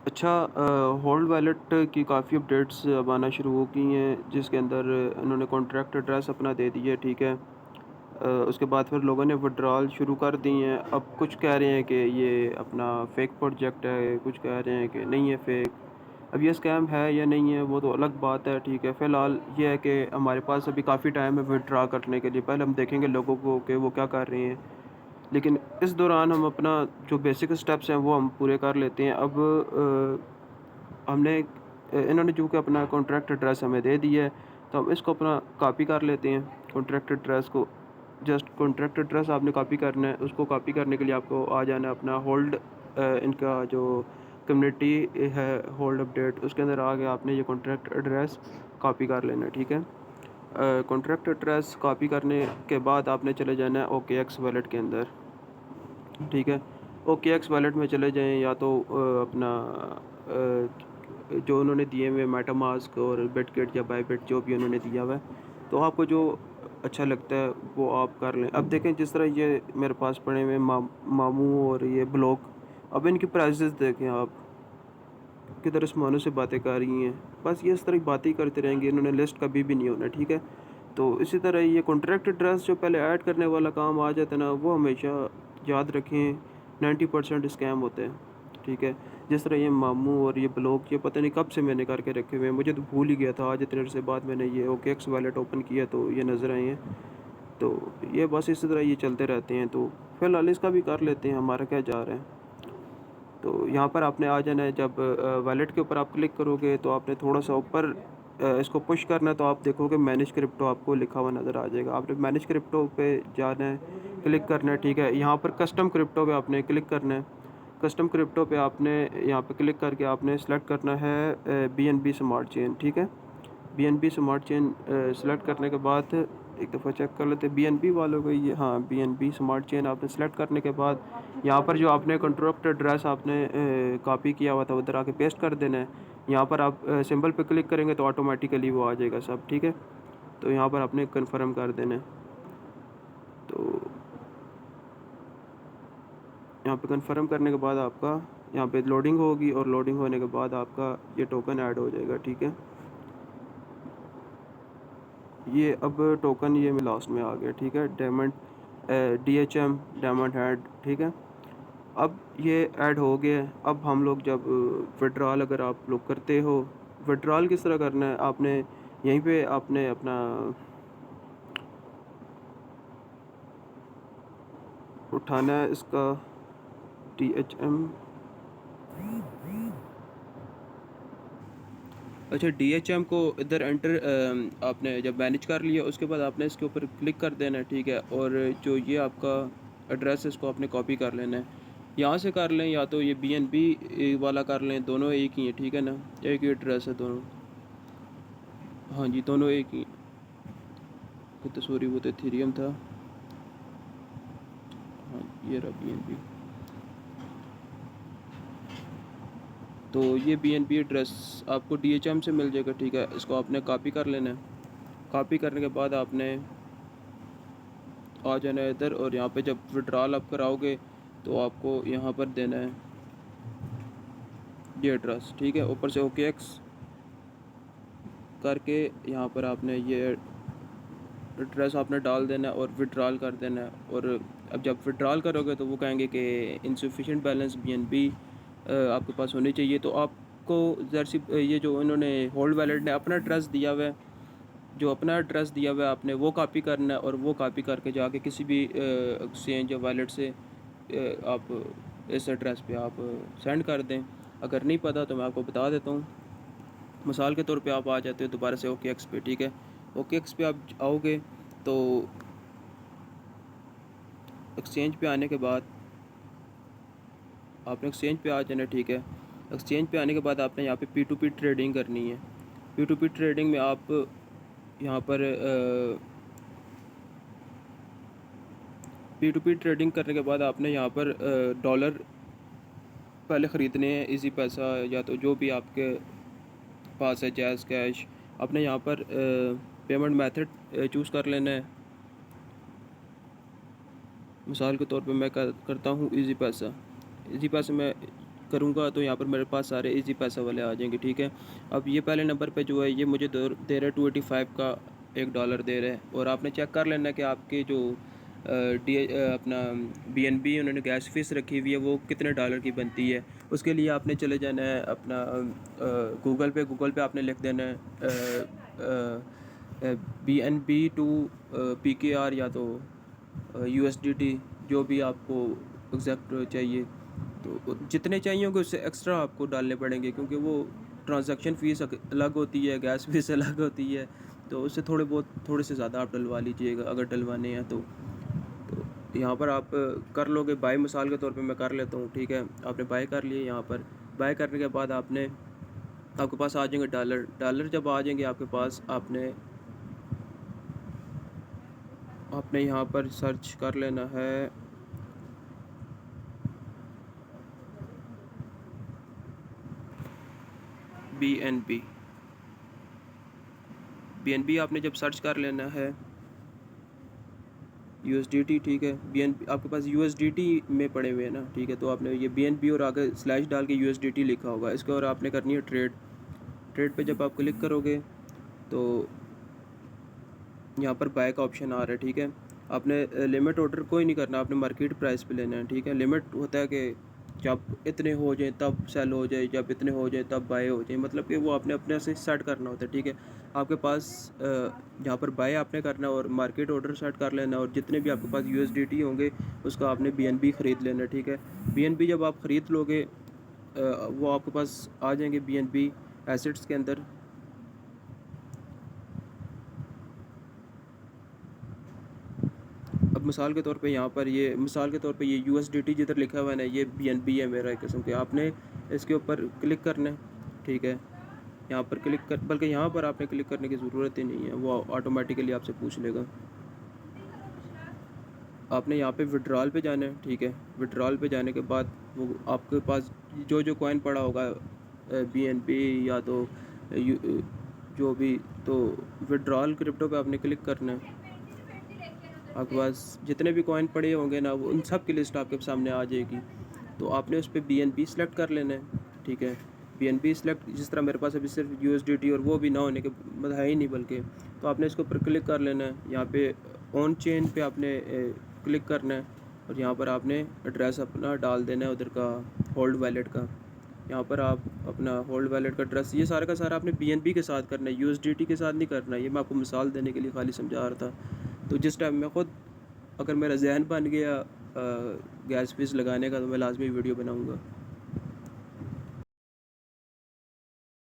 अच्छा hold wallet की काफ़ी अपडेट्स अब आना शुरू हो गई हैं जिसके अंदर इन्होंने कॉन्ट्रैक्ट एड्रेस अपना दे दिया है, ठीक है। उसके बाद फिर लोगों ने विड्रॉल शुरू कर दी हैं। अब कुछ कह रहे हैं कि ये अपना फ़ेक प्रोजेक्ट है, कुछ कह रहे हैं कि नहीं है फ़ेक। अब ये स्कैम है या नहीं है वो तो अलग बात है, ठीक है। फ़िलहाल ये है कि हमारे पास अभी काफ़ी टाइम है विथड्रॉ करने के लिए। पहले हम देखेंगे लोगों को कि वो क्या कर रहे हैं। लेकिन इस दौरान हम अपना जो बेसिक स्टेप्स हैं वो हम पूरे कर लेते हैं। अब इन्होंने जो कि अपना कॉन्ट्रैक्ट एड्रेस हमें दे दिया है, तो हम इसको अपना कॉपी कर लेते हैं कॉन्ट्रैक्ट एड्रेस को। जस्ट कॉन्ट्रैक्ट एड्रेस आपने कॉपी करना है। उसको कॉपी करने के लिए आपको आ जाना है अपना होल्ड इनका जो कम्युनिटी है होल्ड अपडेट, उसके अंदर आके आपने ये कॉन्ट्रैक्ट एड्रेस कॉपी कर लेना है, ठीक है। कॉन्ट्रैक्ट एड्रेस कॉपी करने के बाद आपने चले जाना है OKX वॉलेट के अंदर, ठीक है। OKX वॉलेट में चले जाएँ या तो अपना जो उन्होंने दिए हुए मेटामास्क और बिटगेट या बायबिट जो भी उन्होंने दिया हुआ है, तो आपको जो अच्छा लगता है वो आप कर लें। अब देखें जिस तरह ये मेरे पास पड़े हुए मामू और ये ब्लॉक, अब इनकी प्राइसेस देखें आप, किधर आसमानों से बातें कर रही हैं। बस ये इस तरह की बातें ही करते रहेंगे, इन्होंने लिस्ट कभी भी नहीं होना, ठीक है। तो इसी तरह ये कॉन्ट्रैक्ट एड्रेस जो पहले ऐड करने वाला काम आ जाता है ना, वो हमेशा याद रखें 90% स्कैम होते हैं, ठीक है। जिस तरह ये मामू और ये ब्लॉक, ये पता नहीं कब से मैंने करके रखे हुए हैं, मुझे तो भूल ही गया था। आज इतने अरसे बाद मैंने ये OKX वॉलेट ओपन किया तो ये नज़र आए हैं। तो ये बस इसी तरह ये चलते रहते हैं। तो फिलहाल इसका भी कर लेते हैं, हमारा क्या जा रहा है। तो यहाँ पर आपने आ जाना है। जब वॉलेट के ऊपर आप क्लिक करोगे तो आपने थोड़ा सा ऊपर इसको पुश करना है, तो आप देखोगे मैनेज क्रिप्टो आपको लिखा हुआ नज़र आ जाएगा। आपने मैनेज क्रिप्टो पे जाना है, क्लिक करना है, ठीक है। यहाँ पर कस्टम क्रिप्टो पे आपने क्लिक करना है। कस्टम क्रिप्टो पे आपने यहाँ पे क्लिक करके आपने सेलेक्ट करना है BNB स्मार्ट चेन, ठीक है। BNB स्मार्ट चेन सेलेक्ट करने के बाद एक दफ़ा चेक कर लेते हैं BNB वालों को। ये हाँ, BNB स्मार्ट चेन आपने सेलेक्ट करने के बाद यहाँ पर जो आपने कॉन्ट्रैक्ट एड्रेस आपने कॉपी किया हुआ था उधर आके पेस्ट कर देना है। यहाँ पर आप सिंबल पे क्लिक करेंगे तो ऑटोमेटिकली वो आ जाएगा सब, ठीक है। तो यहाँ पर आपने कन्फर्म कर देना है। तो यहाँ पे कन्फर्म करने के बाद आपका यहाँ पे लोडिंग होगी और लोडिंग होने के बाद आपका ये टोकन ऐड हो जाएगा, ठीक है। ये अब टोकन ये में लास्ट में आ गया, ठीक है। डायमंड DHM डायमंड हेड, ठीक है। अब ये ऐड हो गया है। अब हम लोग जब विड्रॉल अगर आप लोग करते हो, विड्रॉल किस तरह करना है, आपने यहीं पे आपने अपना उठाना है इसका DHM। अच्छा, DHM को इधर एंटर आपने जब मैनेज कर लिया उसके बाद आपने इसके ऊपर क्लिक कर देना है, ठीक है। और जो ये आपका एड्रेस है इसको आपने कॉपी कर लेना है। यहाँ से कर लें या तो ये BNB वाला कर लें, दोनों एक ही है, ठीक है ना। एक ही एड्रेस है दोनों। हाँ जी, दोनों एक ही। तो सॉरी, वो तो एथेरियम था। हाँ, ये रहा BNB। तो ये BNB एड्रेस आपको DHM से मिल जाएगा, ठीक है। इसको आपने कॉपी कर लेना है। कॉपी करने के बाद आपने आ जाना है इधर, और यहाँ पे जब विड्रॉल आप कराओगे तो आपको यहाँ पर देना है ये एड्रेस, ठीक है। ऊपर से OKX करके यहाँ पर आपने ये एड्रेस आपने डाल देना है और विड्रॉल कर देना है। और अब जब विड्रॉल करोगे तो वो कहेंगे कि इंसफिशेंट बैलेंस BNB आपके पास होनी चाहिए। तो आपको जर्सी ये जो इन्होंने होल्ड वैलेट ने अपना एड्रेस दिया हुआ है, जो अपना एड्रेस दिया हुआ है आपने वो कॉपी करना है, और वो कॉपी करके जाके किसी भी एक्सचेंज या वॉलेट से आप इस एड्रेस पे आप सेंड कर दें। अगर नहीं पता तो मैं आपको बता देता हूँ। मिसाल के तौर पे आप आ जाते हो दोबारा से OKX पे, ठीक है। OKX पे आप आओगे तो एक्सचेंज पे आने के बाद आपने एक्सचेंज पे आ जाना, ठीक है। एक्सचेंज पे आने के बाद आपने यहाँ पे P2P ट्रेडिंग करनी है। P2P ट्रेडिंग में आप यहाँ पर P2P ट्रेडिंग करने के बाद आपने यहाँ पर डॉलर पहले ख़रीदने हैं, इजी पैसा या तो जो भी आपके पास है, जैज़ कैश। आपने यहाँ पर पेमेंट मेथड चूज़ कर लेना है। मिसाल के तौर पे मैं करता हूँ इजी पैसा। इजी पैसा में करूँगा तो यहाँ पर मेरे पास सारे इजी पैसा वाले आ जाएंगे, ठीक है। अब ये पहले नंबर पे जो है ये मुझे दे रहा है 285 का $1 दे रहा है। और आपने चेक कर लेना कि आपके जो अपना BNB उन्होंने गैस फीस रखी हुई है वो कितने डॉलर की बनती है। उसके लिए आपने चले जाना है अपना गूगल पे आपने लिख देना है BNB टू PKR या तो USDT, जो भी आपको एग्जैक्ट चाहिए। तो जितने चाहिए होंगे उससे एक्स्ट्रा आपको डालने पड़ेंगे, क्योंकि वो ट्रांजैक्शन फ़ीस अलग होती है, गैस फीस अलग होती है। तो उससे थोड़े से ज़्यादा आप डलवा लीजिएगा अगर डलवाने हैं तो यहाँ पर आप कर लोगे बाय। मिसाल के तौर पे मैं कर लेता हूँ, ठीक है। आपने बाय कर लिए, यहाँ पर बाय करने के बाद आपके पास आ जाएंगे डॉलर। जब आ जाएंगे आपके पास, आपने यहाँ पर सर्च कर लेना है BNB। आपने जब सर्च कर लेना है USDT, ठीक है। BNB आपके पास USDT में पड़े हुए हैं ना, ठीक है। तो आपने ये BNB और आगे स्लैश डाल के USDT लिखा होगा इसके, और आपने करनी है ट्रेड पे जब आप क्लिक करोगे तो यहाँ पर बाय का ऑप्शन आ रहा है, ठीक है। आपने लिमिट ऑर्डर कोई नहीं करना, आपने मार्केट प्राइस पे लेना है, ठीक है। लिमिट होता है कि जब इतने हो जाए तब सेल हो जाए, जब इतने हो जाए तब बाय हो जाए, मतलब कि वो आपने अपने से सेट करना होता है, ठीक है। आपके पास यहाँ पर बाय आपने करना है और मार्केट ऑर्डर सेट कर लेना, और जितने भी आपके पास USDT होंगे उसका आपने BNB ख़रीद लेना, ठीक है। BNB जब आप ख़रीद लोगे वो आपके पास आ जाएंगे BNB एसेट्स के अंदर। अब मिसाल के तौर पे ये USDT जिधर लिखा हुआ है ना, ये BNB है मेरा एक किस्म के। आपने इसके ऊपर क्लिक करना है, ठीक है। यहाँ पर बल्कि यहाँ पर आपने क्लिक करने की ज़रूरत ही नहीं है, वो ऑटोमेटिकली आपसे पूछ लेगा। आपने यहाँ पे विड्रॉल पे जाना है, ठीक है। विड्रॉल पे जाने के बाद वो आपके पास जो कॉइन पड़ा होगा BNB या तो जो भी, तो विड्रॉल क्रिप्टो पे आपने क्लिक करना है। आपके पास जितने भी कॉइन पड़े होंगे ना, वो उन सब की लिस्ट आपके सामने आ जाएगी। तो आपने उस पर BNB सेलेक्ट कर लेना है, ठीक है। BNB सेलेक्ट, जिस तरह मेरे पास अभी सिर्फ USDT और वो भी ना होने के मतलब है ही नहीं बल्कि, तो आपने इसके ऊपर क्लिक कर लेना है। यहाँ पे ऑन चेन पे आपने क्लिक करना है, और यहाँ पर आपने एड्रेस अपना डाल देना है उधर का, होल्ड वैलेट का। यहाँ पर आप अपना होल्ड वैलेट का एड्रेस, ये सारा का सारा आपने BNB के साथ करना है, USDT के साथ नहीं करना है। ये मैं आपको मिसाल देने के लिए खाली समझा रहा था। तो जिस टाइम मैं ख़ुद, अगर मेरा जहन बन गया गैस फीस लगाने का, तो मैं लाजमी वीडियो बनाऊँगा।